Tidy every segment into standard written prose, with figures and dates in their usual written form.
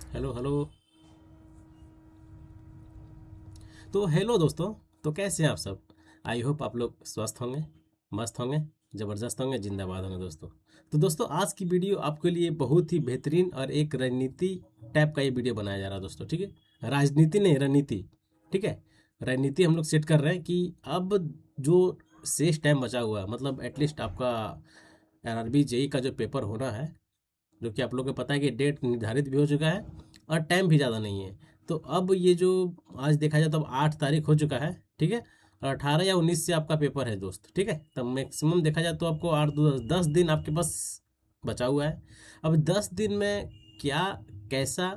Hello hello. तो hello दोस्तों। तो कैसे हैं आप सब? आई होप आप लोग स्वस्थ होंगे, मस्त होंगे, ज़बरदस्त होंगे, जिंदाबाद होंगे दोस्तों। तो दोस्तों आज की वीडियो आपके लिए बहुत ही बेहतरीन और एक रणनीति टाइप का ये वीडियो बनाया जा रहा है दोस्तों। ठीक है, राजनीति नहीं, रणनीति। ठीक है, रणनीति हम लोग सेट कर रहे हैं कि अब जो शेष टाइम बचा हुआ है, मतलब एटलीस्ट आपका आरआरबी जेई का जो पेपर होना है, जो कि आप लोगों को पता है कि डेट निर्धारित भी हो चुका है और टाइम भी ज़्यादा नहीं है। तो अब ये जो आज देखा जाए तो अब 8 तारीख हो चुका है। ठीक है, और 18 या 19 से आपका पेपर है दोस्त। ठीक है, तब मैक्सिमम देखा जाए तो आपको 8 10 दिन आपके पास बचा हुआ है। अब 10 दिन में क्या, कैसा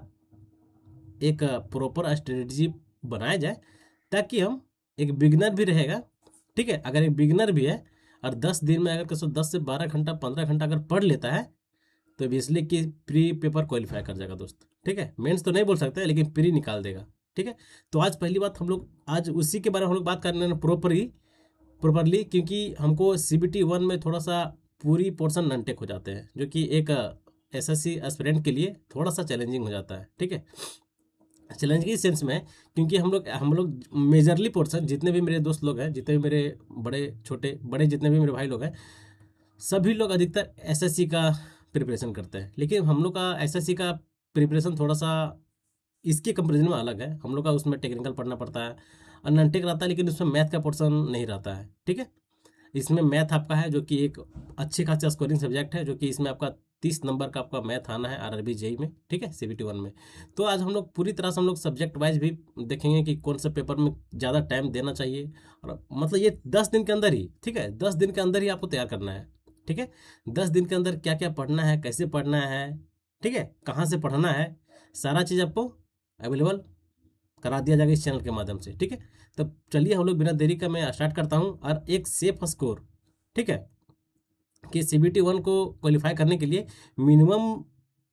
एक प्रॉपर स्ट्रेटजी बनाया जाए ताकि हम, एक बिगनर भी रहेगा। ठीक है, अगर एक बिगनर भी है और 10 दिन में अगर कसो 10 से 12 घंटा 15 घंटा अगर पढ़ लेता है तो इसलिए कि प्री पेपर क्वालिफाई कर जाएगा दोस्त। ठीक है, मेंस तो नहीं बोल सकते लेकिन प्री निकाल देगा। ठीक है, तो आज पहली बात हम लोग आज उसी के बारे में हम लोग बात करने प्रॉपरली, क्योंकि हमको सीबीटी 1 में थोड़ा सा पूरी पोर्शन नन टेक हो जाते हैं, जो कि एक एसएससी एस्पिरेंट के लिए थोड़ा सा चैलेंजिंग हो जाता है। ठीक है, चैलेंज की सेंस में, क्योंकि हम लोग मेजरली पोर्शन, जितने भी मेरे दोस्त लोग हैं, जितने भी मेरे बड़े छोटे बड़े जितने भी मेरे भाई लोग हैं, सभी लोग अधिकतर एसएससी का प्रिपरेशन करते हैं। लेकिन हम लोग का एसएससी का प्रिपरेशन थोड़ा सा इसके कंपेरिजन में अलग है। हम लोग का उसमें टेक्निकल पढ़ना पड़ता है और नॉन-टेक रहता है, लेकिन उसमें मैथ का पोर्शन नहीं रहता है। ठीक है, इसमें मैथ आपका है, जो कि एक अच्छी खासी स्कोरिंग सब्जेक्ट है, जो कि इसमें आपका 30 नंबर का आपका मैथ आना है आरआरबी जेई में। ठीक है, सीबीटी 1 में। तो आज हम लोग पूरी तरह से हम लोग सब्जेक्ट वाइज भी देखेंगे कि कौन सा पेपर में ज़्यादा टाइम देना चाहिए, और मतलब ये 10 दिन के अंदर ही, ठीक है, 10 दिन के अंदर ही आपको तैयार करना है। ठीक है, 10 दिन के अंदर क्या क्या पढ़ना है, कैसे पढ़ना है, ठीक है, कहाँ से पढ़ना है, सारा चीज़ आपको अवेलेबल करा दिया जाएगा इस चैनल के माध्यम से। ठीक है, तब चलिए हम लोग बिना देरी का मैं स्टार्ट करता हूँ। और एक सेफ स्कोर, ठीक है, कि सीबीटी 1 को क्वालिफाई करने के लिए मिनिमम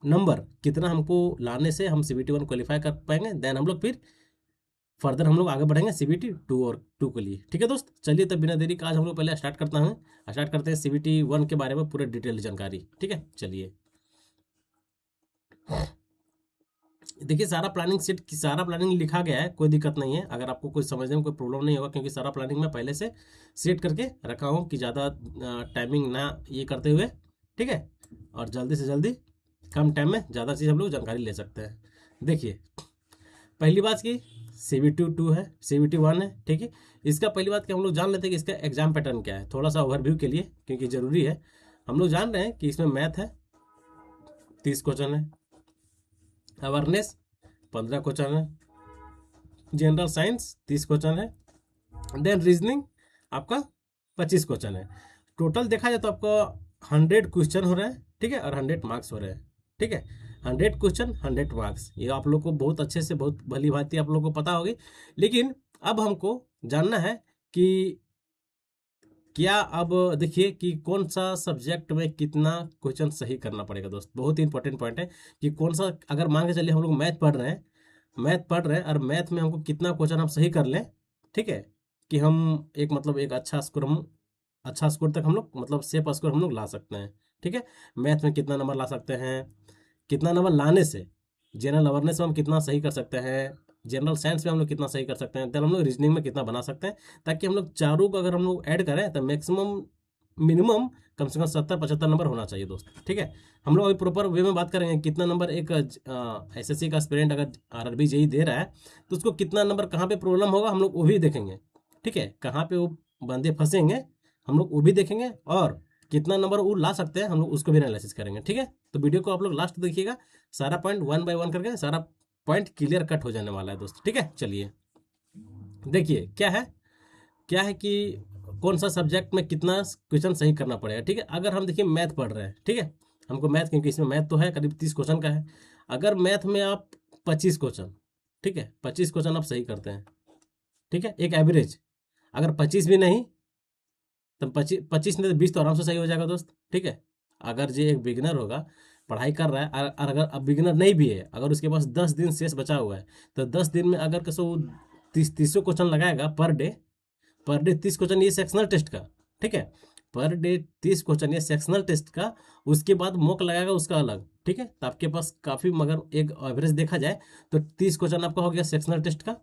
नंबर कितना हमको लाने से हम सीबीटी 1 क्वालिफाई कर पाएंगे, देन हम लोग फिर फर्दर हम लोग आगे बढ़ेंगे सीबीटी 2 और 2 के लिए। ठीक है दोस्त, चलिए तब बिना देरी का आज हम लोग पहले स्टार्ट करते हैं सीबीटी 1 के बारे में पूरे डिटेल जानकारी। ठीक है, चलिए देखिए, सारा प्लानिंग लिखा गया है, कोई दिक्कत नहीं है। अगर आपको कोई समझने में कोई प्रॉब्लम नहीं होगा, क्योंकि सारा प्लानिंग मैं पहले से सेट करके रखा हूँ कि ज़्यादा टाइमिंग ना ये करते हुए, ठीक है, और जल्दी से जल्दी कम टाइम में ज़्यादा चीज़ हम लोग जानकारी ले सकते हैं। देखिए, पहली बात की सीबीटी 2 है, सीबीटी 1 है। ठीक है, इसका पहली बात कि हम लोग जान लेते हैं कि इसका एग्जाम पैटर्न क्या है, थोड़ा सा ओवरव्यू के लिए, क्योंकि ज़रूरी है। हम लोग जान रहे हैं कि इसमें मैथ है, 30 क्वेश्चन है, अवेयरनेस 15 क्वेश्चन है, जनरल साइंस 30 क्वेश्चन है, देन रीजनिंग आपका 25 क्वेश्चन है। टोटल देखा जाए तो आपका 100 क्वेश्चन हो रहे हैं। ठीक है, और 100 मार्क्स हो रहे हैं। ठीक है, 100 क्वेश्चन 100 मार्क्स, ये आप लोग को बहुत अच्छे से, बहुत भली भांति आप लोग को पता होगी। लेकिन अब हमको जानना है कि क्या, अब देखिए कि कौन सा सब्जेक्ट में कितना क्वेश्चन सही करना पड़ेगा दोस्त। बहुत ही इंपॉर्टेंट पॉइंट है कि कौन सा, अगर मान के चलिए हम लोग मैथ पढ़ रहे हैं और मैथ में हमको कितना क्वेश्चन हम सही कर लें, ठीक है, कि हम एक मतलब एक अच्छा स्कोर तक हम लोग, मतलब सेफ स्कोर हम लोग ला सकते हैं। ठीक है, मैथ में कितना नंबर ला सकते हैं, कितना नंबर लाने से जनरल अवेयरनेस में हम कितना सही कर सकते हैं, जनरल साइंस में हम लोग कितना सही कर सकते हैं, देन हम लोग रीजनिंग में कितना बना सकते हैं, ताकि हम लोग चारों को अगर हम लोग ऐड करें तो मैक्सिमम मिनिमम कम से कम 70 75 नंबर होना चाहिए दोस्त। ठीक है, हम लोग अभी प्रॉपर वे में बात करेंगे कितना नंबर एक एसएससी का एस्पिरेंट अगर आरआरबी जेई दे रहा है तो उसको कितना नंबर, कहाँ पे प्रॉब्लम होगा हम लोग वो भी देखेंगे। ठीक है, कहाँ पे वो बंदे फंसेंगे हम लोग वो भी देखेंगे, और कितना नंबर वो ला सकते हैं हम लोग उसको भी एनालिसिस करेंगे। ठीक है, तो वीडियो को आप लोग लास्ट देखिएगा, सारा पॉइंट 1 बाय 1 करके सारा पॉइंट क्लियर कट हो जाने वाला है दोस्त। ठीक है, चलिए देखिए क्या है कि कौन सा सब्जेक्ट में कितना क्वेश्चन सही करना पड़ेगा। ठीक है, अगर हम देखिए मैथ पढ़ रहे हैं, ठीक है, हमको मैथ, क्योंकि इसमें मैथ तो है करीब 30 क्वेश्चन का है। अगर मैथ में आप 25 क्वेश्चन, ठीक है, 25 क्वेश्चन आप सही करते हैं, ठीक है, एक एवरेज, अगर 25 भी नहीं तो 25 नहीं तो 20 तो आराम से सही हो जाएगा दोस्त। ठीक है, अगर जो एक बिगिनर होगा, पढ़ाई कर रहा है, और अगर अब बिगिनर नहीं भी है, अगर उसके पास 10 दिन शेष बचा हुआ है, तो 10 दिन में अगर कसो 30 क्वेश्चन लगाएगा पर डे 30 क्वेश्चन, ये सेक्शनल टेस्ट का। ठीक है, पर डे 30 क्वेश्चन ये सेक्शनल टेस्ट का, उसके बाद मॉक लगाएगा उसका अलग, ठीक है। तो आपके पास काफ़ी, मगर एक एवरेज देखा जाए तो 30 क्वेश्चन आपका हो गया सेक्शनल टेस्ट का।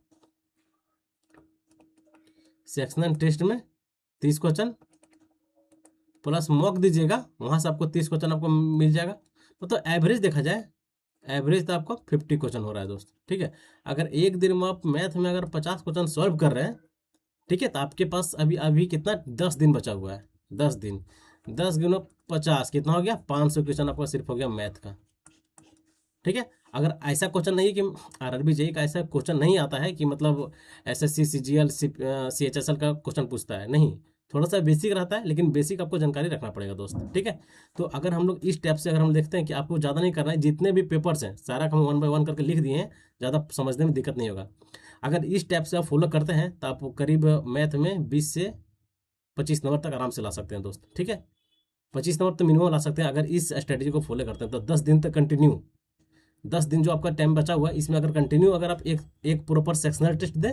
सेक्शनल टेस्ट में 30 क्वेश्चन प्लस मॉक दीजिएगा, वहाँ से आपको 30 क्वेश्चन आपको मिल जाएगा। तो एवरेज देखा जाए, एवरेज तो आपको 50 क्वेश्चन हो रहा है दोस्त, ठीक है। अगर एक दिन में आप मैथ में अगर 50 क्वेश्चन सॉल्व कर रहे हैं, ठीक है, तो आपके पास अभी अभी कितना 10 दिन बचा हुआ है। 10 दिन, 10 × 50 कितना हो गया, 500 क्वेश्चन आपका सिर्फ हो गया मैथ का, ठीक है। अगर ऐसा क्वेश्चन नहीं है कि आरआरबी जेई का ऐसा क्वेश्चन नहीं आता है कि मतलब एसएससी सीजीएल सीएचएसएल का क्वेश्चन पूछता है, नहीं, थोड़ा सा बेसिक रहता है, लेकिन बेसिक आपको जानकारी रखना पड़ेगा दोस्त, ठीक है। तो अगर हम लोग इस टाइप से अगर हम देखते हैं कि आपको ज़्यादा नहीं करना है, जितने भी पेपर्स हैं सारा हम 1 बाय 1 करके लिख दिए हैं, ज़्यादा समझने में दिक्कत नहीं होगा। अगर इस टाइप से आप फॉलो करते हैं तो आप करीब मैथ में 20 से 25 नंबर तक आराम से ला सकते हैं दोस्त, ठीक है। 25 नंबर तो मिनिमम ला सकते हैं अगर इस स्ट्रेटेजी को फॉलो करते हैं तो। 10 दिन तक कंटिन्यू, 10 दिन जो आपका टाइम बचा हुआ है, इसमें अगर कंटिन्यू अगर आप एक एक प्रॉपर सेक्शनल टेस्ट दें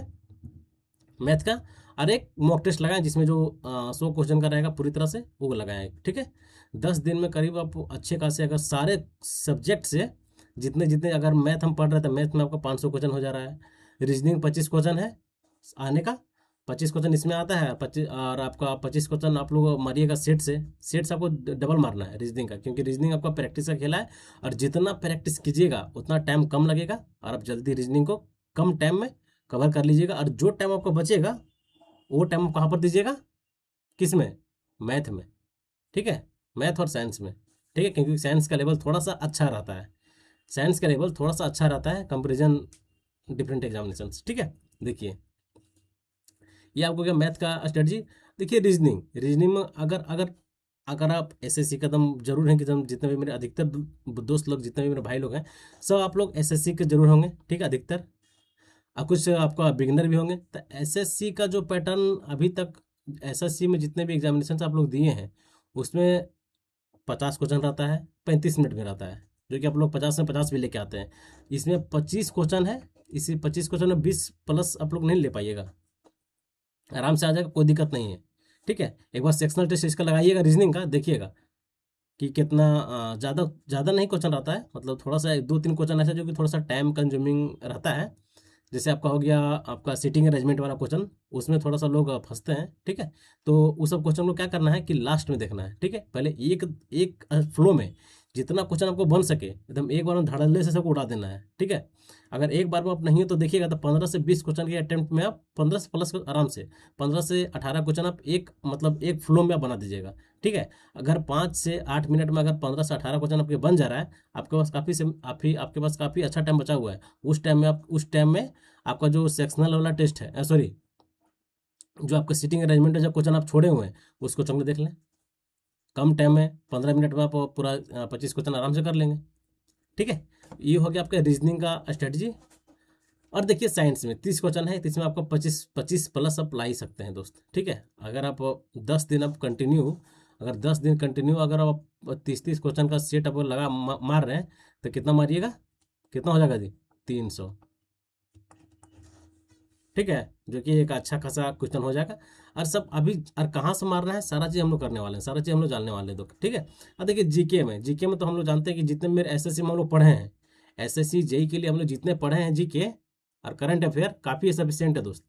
मैथ का, और एक मॉक टेस्ट लगाएं जिसमें जो 100 क्वेश्चन का रहेगा पूरी तरह से, वो लगाएं, ठीक है। 10 दिन में करीब आप अच्छे खासे अगर सारे सब्जेक्ट से जितने जितने, अगर मैथ हम पढ़ रहे थे, मैथ में आपका 500 क्वेश्चन हो जा रहा है। रीजनिंग 25 क्वेश्चन है आने का, 25 क्वेश्चन इसमें आता है, 25, और आपका 25 क्वेश्चन आप लोग मारिएगा सेट से। सेट से आपको डबल मारना है रीजनिंग का, क्योंकि रीजनिंग आपका प्रैक्टिस का खेला है, और जितना प्रैक्टिस कीजिएगा उतना टाइम कम लगेगा, और आप जल्दी रीजनिंग को कम टाइम में कवर कर लीजिएगा। और जो टाइम आपको बचेगा वो टाइम आप कहाँ पर दीजिएगा, किस में, मैथ में, ठीक है, मैथ और साइंस में, ठीक है। क्योंकि साइंस का लेवल थोड़ा सा अच्छा रहता है, साइंस का लेवल थोड़ा सा अच्छा रहता है कंपेरिजन डिफरेंट एग्जामिनेशन, ठीक है। देखिए ये आपको क्या मैथ का स्ट्रेटजी। देखिए रीजनिंग, रीजनिंग में अगर अगर अगर आप एसएससी का दम जरूर हैं कि जितने भी मेरे अधिकतर दोस्त लोग, जितने भी मेरे भाई लोग हैं, सब आप लोग एसएससी के जरूर होंगे, ठीक है, अधिकतर। और कुछ आपका बिगिनर भी होंगे। तो एसएससी का जो पैटर्न अभी तक, एसएससी में जितने भी एग्जामिनेशन आप लोग दिए हैं, उसमें 50 क्वेश्चन रहता है, 35 मिनट में रहता है, जो कि आप लोग 50 में 50 भी लेके आते हैं। इसमें 25 क्वेश्चन है, इसी 25 क्वेश्चन में 20 प्लस आप लोग नहीं ले पाइएगा, आराम से आ जाएगा, कोई दिक्कत नहीं है, ठीक है। एक बार सेक्शनल टेस्ट इसका लगाइएगा रीजनिंग का, देखिएगा कि कितना ज़्यादा ज़्यादा नहीं क्वेश्चन रहता है, मतलब थोड़ा सा 2-3 क्वेश्चन ऐसा जो कि थोड़ा सा टाइम कंज्यूमिंग रहता है। जैसे आपका हो गया आपका सीटिंग अरेंजमेंट वाला क्वेश्चन, उसमें थोड़ा सा लोग फंसते हैं, ठीक है। तो उस सब क्वेश्चन को क्या करना है कि लास्ट में देखना है, ठीक है। पहले एक एक फ्लो में जितना क्वेश्चन आपको बन सके एकदम एक बार में धड़ल्ले से सबको उड़ा देना है, ठीक है। अगर एक बार में आप नहीं हो तो देखिएगा तो 15 से 20 क्वेश्चन के अटेम्प्ट में आप 15 से प्लस आराम से 15 से 18 क्वेश्चन आप एक मतलब एक फ्लो में आप बना दीजिएगा, ठीक है। अगर 5 से 8 मिनट में अगर 15 से 18 क्वेश्चन आपके बन जा रहा है, आपके पास काफ़ी से आपके पास काफ़ी अच्छा टाइम बचा हुआ है। उस टाइम में आपका जो सेक्शनल वाला टेस्ट है, सॉरी, जो आपका सीटिंग अरेंजमेंट है, जब क्वेश्चन आप छोड़े हुए हैं उस क्वेश्चन को देख लें। कम टाइम में 15 मिनट में आप पूरा 25 क्वेश्चन आराम से कर लेंगे, ठीक है। ये हो गया आपका रीजनिंग का स्ट्रेटजी। और देखिए साइंस में 30 क्वेश्चन है, तो इसमें आपको 25 प्लस आप ला ही सकते हैं दोस्त, ठीक है। अगर आप 10 दिन आप कंटिन्यू, अगर 10 दिन कंटिन्यू अगर आप 30 क्वेश्चन का सेट आप लगा मार रहे हैं, तो कितना मारिएगा, कितना हो जाएगा जी, 300, ठीक है, जो कि एक अच्छा खासा क्वेश्चन हो जाएगा। और सब अभी और कहाँ से मारना है, सारा चीज़ हम लोग करने वाले हैं, सारा चीज़ हम लोग जानने वाले हैं, तो ठीक है। अब देखिए जीके में तो हम लोग जानते हैं कि जितने मेरे एसएससी में हम लोग पढ़े हैं, एसएससी जेई के लिए हम लोग जितने पढ़े हैं जीके और करंट अफेयर, काफ़ी सफिशियंट है दोस्त।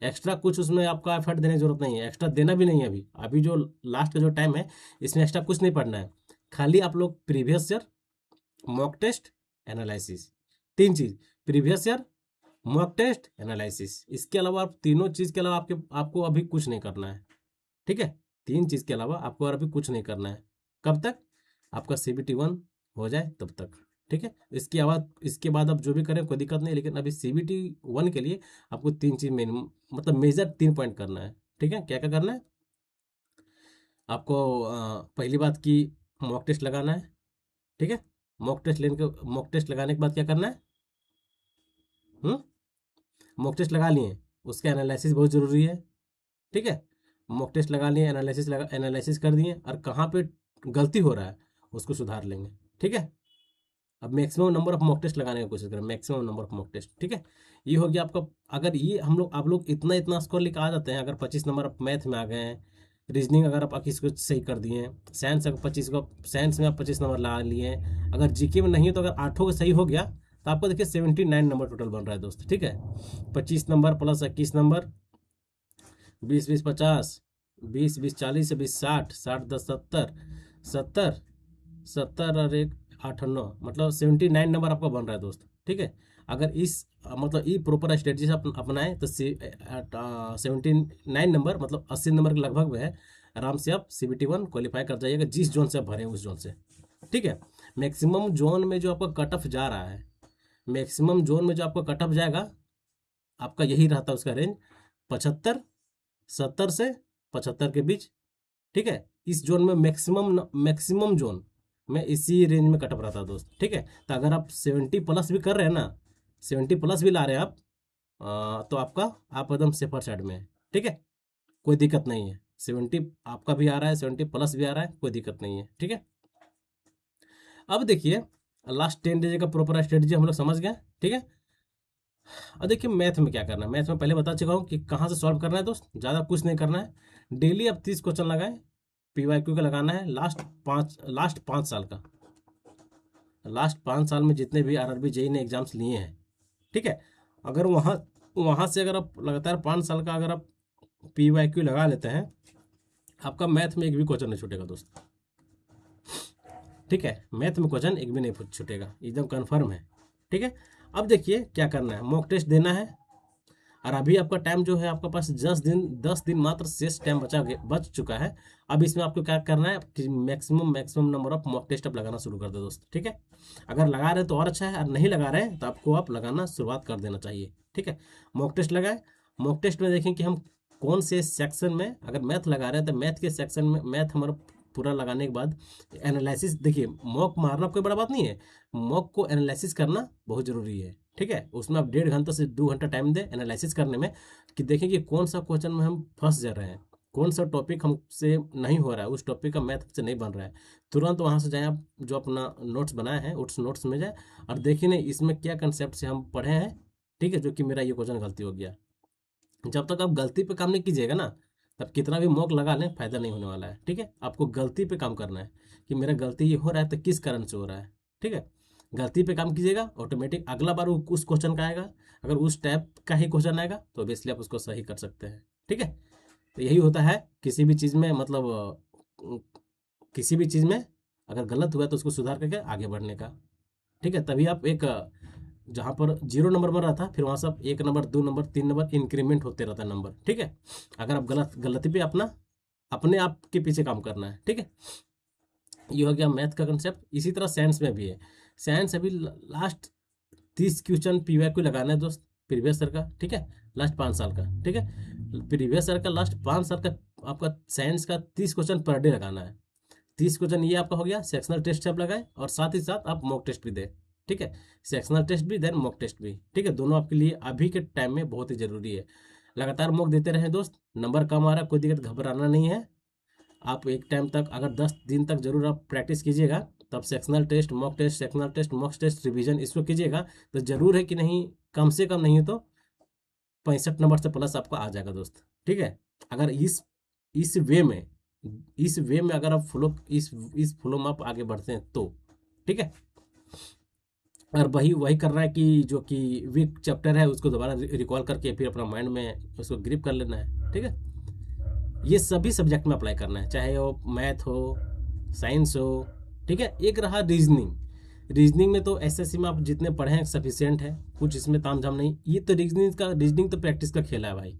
एक्स्ट्रा कुछ उसमें आपका एफर्ट देने की जरूरत नहीं है, एक्स्ट्रा देना भी नहीं है। अभी जो लास्ट का जो टाइम है, इसमें एक्स्ट्रा कुछ नहीं पढ़ना है। खाली आप लोग previous year, mock test, analysis, 3 चीज़, previous year, mock test, analysis. इसके अलावा आप तीनों चीज़ के अलावा आपको अभी कुछ नहीं करना है, ठीक है। 3 चीज़ के अलावा आपको और अभी कुछ नहीं करना है। कब तक, आपका CBT 1 हो जाए तब तक, ठीक है। इसके बाद आप जो भी करें कोई दिक्कत नहीं, लेकिन अभी CBT 1 के लिए आपको 3 चीज़ मतलब मेजर 3 पॉइंट करना है, ठीक है। क्या क्या करना है आपको, पहली बात की मॉक टेस्ट लगाना है, ठीक है। मॉक टेस्ट लगाने के बाद क्या करना है, मॉक टेस्ट लगा लिए, उसका एनालिसिस बहुत ज़रूरी है, ठीक है। मॉक टेस्ट लगा लिए, एनालिसिस कर दिए, और कहाँ पे गलती हो रहा है उसको सुधार लेंगे, ठीक है। अब maximum number of mock test लगाने की कोशिश करें, maximum number of mock test, ठीक है। ये हो गया आपका। अगर ये आप लोग इतना इतना स्कोर लेकर आ जाते हैं, अगर 25 नंबर आप मैथ में आ गए हैं, रीजनिंग अगर आप 21 को सही कर दिए हैं, साइंस अगर 25 को, साइंस में आप 25 नंबर ला लिए हैं, अगर जीके में नहीं है तो अगर 8 को सही हो गया तो आपको देखिए 79 नंबर टोटल बन रहा है दोस्त। ठीक है, 25 नंबर प्लस 21 नंबर, 20 20 50, 20 20 40, 20 60, 60 10 70, 70 70 और एक 8 और 9, मतलब 79 नंबर आपका बन रहा है दोस्त। ठीक है, अगर इस मतलब ये प्रॉपर स्ट्रेटजी से अपनाएं तो 79 नंबर मतलब 80 नंबर के लगभग में है, आराम से आप CBT 1 क्वालिफाई कर जाइएगा, जिस जोन से आप भरें उस जोन से। ठीक है, मैक्सिमम जोन में जो आपका कट ऑफ जा रहा है, मैक्सिमम जोन में जो आपका कट ऑफ जाएगा आपका यही रहता है उसका रेंज 75, 70 से 75 के बीच। ठीक है, इस जोन में मैक्सिमम जोन में इसी रेंज में कटअप रहता है दोस्त। ठीक है, तो अगर आप 70 प्लस भी कर रहे हैं ना, 70 प्लस भी ला रहे हैं आप, तो आप एकदम सेफर साइड में है। ठीक है, कोई दिक्कत नहीं है, 70 आपका भी आ रहा है, 70 प्लस भी आ रहा है, कोई दिक्कत नहीं है। ठीक है, अब देखिए लास्ट 10 डेज का प्रॉपर स्ट्रेटजी हम लोग समझ गए। ठीक है, अब देखिए मैथ में क्या करना है, मैथ में पहले बता चुका हूँ कि कहाँ से सॉल्व करना है दोस्त, ज़्यादा कुछ नहीं करना है। डेली आप 30 क्वेश्चन लगाएं, PYQ का लगाना है, लास्ट 5 साल का, लास्ट 5 साल में जितने भी RRB JEE ने एग्जाम्स लिए हैं। ठीक है, अगर वहाँ वहाँ से अगर आप लगातार 5 साल का अगर आप PYQ लगा लेते हैं, आपका मैथ में एक भी क्वेश्चन नहीं छूटेगा दोस्त। ठीक है, मैथ में क्वेश्चन एक भी नहीं छूटेगा, एकदम कन्फर्म है। ठीक है, अब देखिए क्या करना है, मॉक टेस्ट देना है, और अभी आपका टाइम जो है आपके पास 10 दिन मात्र शेष टाइम बच चुका है। अब इसमें आपको क्या करना है कि maximum number of mock test आप लगाना शुरू कर दे दोस्त। ठीक है, अगर लगा रहे तो और अच्छा है, और नहीं लगा रहे तो आपको आप लगाना शुरुआत कर देना चाहिए। ठीक है, मॉक टेस्ट लगाए, मॉक टेस्ट में देखें कि हम कौन से सेक्शन में, अगर मैथ लगा रहे हैं तो मैथ के सेक्शन में, मैथ हमारा पूरा लगाने के बाद एनालिसिस, देखिए मॉक मारना कोई बड़ा बात नहीं है, मॉक को एनालिसिस करना बहुत ज़रूरी है। ठीक है, उसमें आप 1.5 घंटा से 2 घंटा टाइम दें एनालिसिस करने में, कि देखें कि कौन सा क्वेश्चन में हम फंस जा रहे हैं, कौन सा टॉपिक हमसे नहीं हो रहा है, उस टॉपिक का मैथ से नहीं बन रहा है। तुरंत वहाँ से जाएँ, आप जो अपना नोट्स बनाए हैं उस नोट्स में जाए और देखिए नहीं इसमें क्या कंसेप्ट से हम पढ़े हैं। ठीक है, जो कि मेरा ये क्वेश्चन गलती हो गया। जब तक आप गलती पे काम नहीं कीजिएगा ना, तब कितना भी मॉक लगा लें फायदा नहीं होने वाला है। ठीक है, आपको गलती पे काम करना है कि मेरा गलती ये हो रहा है तो किस कारण से हो रहा है। ठीक है, गलती पे काम कीजिएगा, ऑटोमेटिक अगला बार उस क्वेश्चन का आएगा, अगर उस टाइप का ही क्वेश्चन आएगा तो ऑब्वियसली आप उसको सही कर सकते हैं। ठीक है, तो यही होता है किसी भी चीज़ में, मतलब किसी भी चीज़ में अगर गलत हुआ तो उसको सुधार करके आगे बढ़ने का। ठीक है, तभी आप एक जहाँ पर 0 नंबर बन रहा था, फिर वहाँ से आप 1 नंबर, 2 नंबर, 3 नंबर इंक्रीमेंट होते रहता है नंबर। ठीक है, अगर आप गलती पे अपने आप के पीछे काम करना है। ठीक है, ये हो गया मैथ का कंसेप्ट। इसी तरह साइंस में भी है, साइंस अभी लास्ट 30 क्वेश्चन PYQ लगाना है दोस्त, प्रीवियस ईयर का। ठीक है, लास्ट 5 साल का। ठीक है, प्रीवियस ईयर का लास्ट 5 साल का आपका साइंस का 30 क्वेश्चन पर डे लगाना है। 30 क्वेश्चन ये आपका हो गया, सेक्शनल टेस्ट आप लगाए और साथ ही साथ आप मॉक टेस्ट भी दें। ठीक है, सेक्शनल टेस्ट भी देन मॉक टेस्ट भी। ठीक है, दोनों आपके लिए अभी के टाइम में बहुत ही ज़रूरी है। लगातार मॉक देते रहें दोस्त, नंबर कम आ रहा है कोई दिक्कत, घबराना नहीं है। आप एक टाइम तक अगर 10 दिन तक जरूर आप प्रैक्टिस कीजिएगा, तब sectional test, mock test, sectional test, mock test, revision इसको कीजिएगा तो ज़रूर है कि नहीं, कम से कम नहीं तो 65 नंबर से प्लस आपको आ जाएगा दोस्त। ठीक है, अगर इस वे में अगर आप इस फ्लो में आप आगे बढ़ते हैं तो। ठीक है, और वही वही करना है कि जो कि वीक चैप्टर है उसको दोबारा रिकॉल करके फिर अपना माइंड में उसको ग्रिप कर लेना है। ठीक है, ये सभी सब्जेक्ट में अप्लाई करना है, चाहे वो मैथ हो, साइंस हो। ठीक है, एक रहा रीजनिंग में तो SSC में आप जितने पढ़े हैं सफिशियंट है, कुछ इसमें तामझाम नहीं। ये तो रीजनिंग तो प्रैक्टिस का खेला है भाई,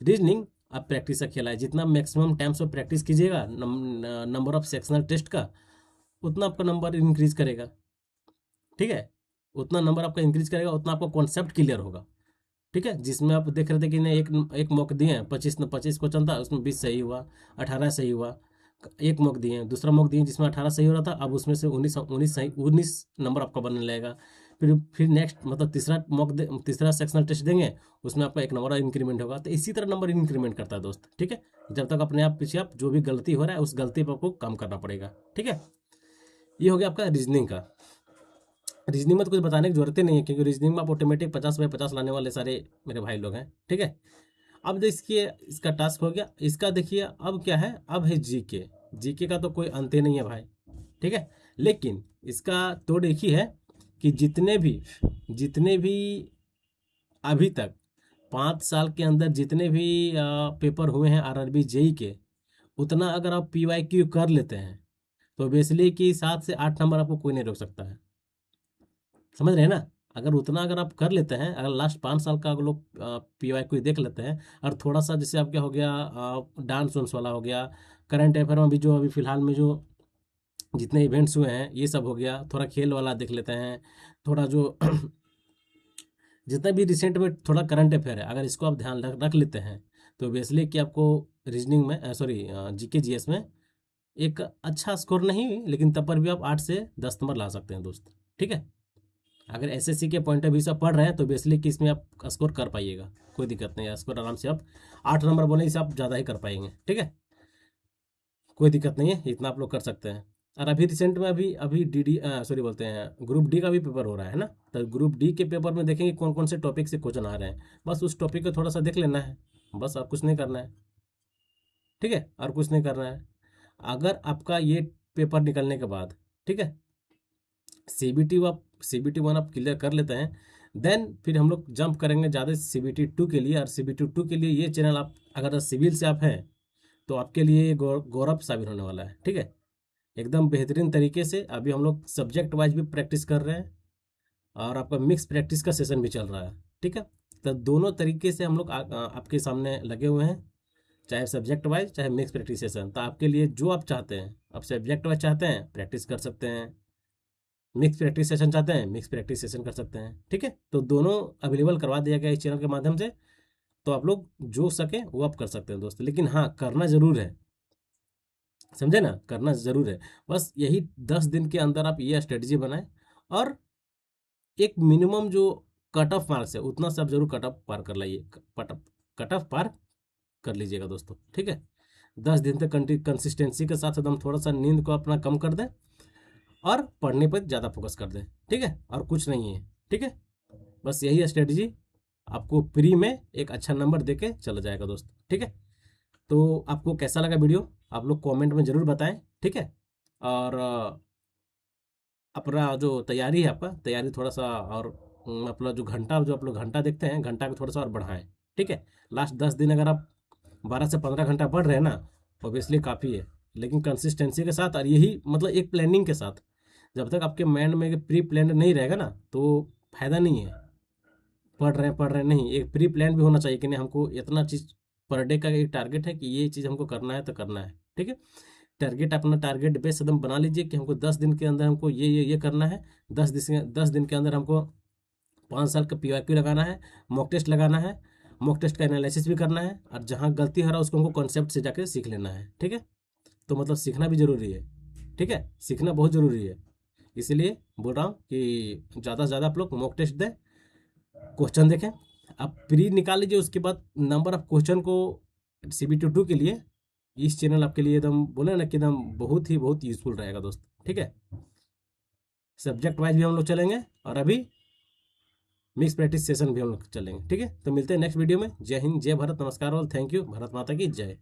रीजनिंग आप प्रैक्टिस का खेला है। जितना मैक्सिमम टाइम्स ऑफ प्रैक्टिस कीजिएगा नंबर ऑफ सेक्शनल टेस्ट का, उतना आपका नंबर इंक्रीज करेगा। ठीक है, उतना नंबर आपका इंक्रीज करेगा, उतना आपका कॉन्सेप्ट क्लियर होगा। ठीक है, जिसमें आप देख रहे थे कि नहीं एक मॉक दिए हैं, 25 क्वेश्चन था उसमें 20 सही हुआ, 18 सही हुआ। एक मॉक दिए हैं, दूसरा मॉक दिए जिसमें 18 सही हो रहा था, अब उसमें से 19 नंबर आपका बनने लगेगा। फिर नेक्स्ट मतलब तीसरा सेक्शनल टेस्ट देंगे, उसमें आपका 1 नंबर इंक्रीमेंट होगा। तो इसी तरह नंबर इंक्रीमेंट करता है दोस्त। ठीक है, जब तक अपने आप पीछे आप जो भी गलती हो रहा है उस गलती पर आपको काम करना पड़ेगा। ठीक है, ये हो गया आपका रीजनिंग का। रीजनिंग में तो कुछ बताने की जरूरत ही नहीं है, क्योंकि रीजनिंग में आप ऑटोमेटिक 50/50 लाने वाले सारे मेरे भाई लोग हैं। ठीक है, अब देखिए इसका टास्क हो गया। इसका देखिए अब क्या है, अब है जीके। जीके का तो कोई अंत ही नहीं है भाई, ठीक है। लेकिन इसका तो देखिए है कि जितने भी अभी तक 5 साल के अंदर जितने भी पेपर हुए हैं आरआरबी जेई के, उतना अगर आप पीवाईक्यू कर लेते हैं तो बेसिकली कि 7 से 8 नंबर आपको कोई नहीं रोक सकता है। समझ रहे हैं ना? अगर उतना अगर आप कर लेते हैं, अगर लास्ट 5 साल का अगर लोग पीवाईक्यू देख लेते हैं, और थोड़ा सा जैसे आप क्या हो गया, डांस वांस वाला हो गया, करंट अफेयर में भी जो अभी फिलहाल में जो जितने इवेंट्स हुए हैं ये सब हो गया, थोड़ा खेल वाला देख लेते हैं, थोड़ा जो जितना भी रिसेंट में थोड़ा करंट अफेयर है, अगर इसको आप ध्यान रख लेते हैं तो बेसिकली कि आपको रीजनिंग में सॉरी जीके जीएस में एक अच्छा स्कोर नहीं, लेकिन तब पर भी आप 8 से 10 नंबर ला सकते हैं दोस्त, ठीक है। अगर एसएससी के पॉइंट ऑफ व्यू से आप पढ़ रहे हैं तो बेसिकली कि इसमें आप स्कोर कर पाइएगा, कोई दिक्कत नहीं है, स्कोर आराम से आप 8 नंबर बोले से आप ज़्यादा ही कर पाएंगे, ठीक है। कोई दिक्कत नहीं है, इतना आप लोग कर सकते हैं। और अभी रिसेंट में अभी अभी डी सॉरी बोलते हैं ग्रुप डी का भी पेपर हो रहा है ना, तो ग्रुप डी के पेपर में देखेंगे कौन कौन से टॉपिक से क्वेश्चन आ रहे हैं, बस उस टॉपिक को थोड़ा सा देख लेना है, बस और कुछ नहीं करना है, ठीक है, और कुछ नहीं करना है। अगर आपका ये पेपर निकलने के बाद, ठीक है, सीबीटी 1 आप क्लियर कर लेते हैं, देन फिर हम लोग जंप करेंगे ज़्यादा सीबीटी 2 के लिए। और सीबीटी 2 के लिए ये चैनल आप अगर सिविल से आप हैं तो आपके लिए ये गौरव साबित होने वाला है, ठीक है। एकदम बेहतरीन तरीके से अभी हम लोग सब्जेक्ट वाइज भी प्रैक्टिस कर रहे हैं, और आपका मिक्स प्रैक्टिस का सेशन भी चल रहा है, ठीक है। तो दोनों तरीके से हम लोग आपके सामने लगे हुए हैं, चाहे सब्जेक्ट वाइज चाहे मिक्स प्रैक्टिस सेशन। तो आपके लिए जो आप चाहते हैं, आप सब्जेक्ट वाइज चाहते हैं प्रैक्टिस कर सकते हैं, मिक्स प्रैक्टिस सेशन चाहते हैं मिक्स प्रैक्टिस सेशन कर सकते हैं, ठीक है। तो दोनों अवेलेबल करवा दिया गया इस चैनल के माध्यम से, तो आप लोग जो सके वो आप कर सकते हैं दोस्त। लेकिन हाँ, करना जरूर है, समझे ना, करना जरूर है। बस यही 10 दिन के अंदर आप ये स्ट्रेटजी बनाएं, और एक मिनिमम जो कट ऑफ मार्क्स है उतना से आप जरूर कट ऑफ पार कर लाइए, कट ऑफ पार कर लीजिएगा दोस्तों, ठीक है। 10 दिन तक कंसिस्टेंसी के साथ एकदम थोड़ा सा नींद को अपना कम कर दें, और पढ़ने पर ज़्यादा फोकस कर दें, ठीक है, और कुछ नहीं है, ठीक है। बस यही स्ट्रेटजी आपको प्री में एक अच्छा नंबर देके चला जाएगा दोस्त, ठीक है। तो आपको कैसा लगा वीडियो आप लोग कमेंट में ज़रूर बताएं, ठीक है। और अपना जो तैयारी है, आपका तैयारी थोड़ा सा और अपना जो आप लोग घंटा देखते हैं, घंटा भी थोड़ा सा और बढ़ाएं, ठीक है। लास्ट 10 दिन अगर आप 12 से 15 घंटा पढ़ रहे हैं ना, ऑब्वियसली काफ़ी है, लेकिन कंसिस्टेंसी के साथ, और यही मतलब एक प्लानिंग के साथ, जब तक आपके माइंड में प्री प्लान नहीं रहेगा ना तो फायदा नहीं है। पढ़ रहे हैं नहीं, एक प्री प्लान भी होना चाहिए कि नहीं हमको इतना चीज़ पर डे का एक टारगेट है कि ये चीज़ हमको करना है तो करना है, ठीक है। टारगेट अपना टारगेट बेस एकदम बना लीजिए कि हमको 10 दिन के अंदर हमको ये करना है। 10 दिन के अंदर हमको 5 साल का पीवाईक्यू लगाना है, मॉक टेस्ट लगाना है, मॉक टेस्ट का एनालिसिस भी करना है, और जहाँ गलती हो रहा है उसको हमको कॉन्सेप्ट से जाकर सीख लेना है, ठीक है। तो मतलब सीखना भी ज़रूरी है, ठीक है, सीखना बहुत ज़रूरी है। इसीलिए बोल रहा हूँ कि ज़्यादा से ज़्यादा आप लोग मॉक टेस्ट दें, क्वेश्चन देखें, आप प्री निकाल लीजिए, उसके बाद नंबर ऑफ क्वेश्चन को CBT 2 के लिए इस चैनल आपके लिए एकदम बोले ना कि एकदम बहुत यूजफुल रहेगा दोस्त, ठीक है। सब्जेक्ट वाइज भी हम लोग चलेंगे, और अभी मिक्स प्रैक्टिस सेशन भी हम लोग चलेंगे, ठीक है। तो मिलते हैं नेक्स्ट वीडियो में। जय हिंद, जय भारत, नमस्कार और थैंक यू, भारत माता की जय।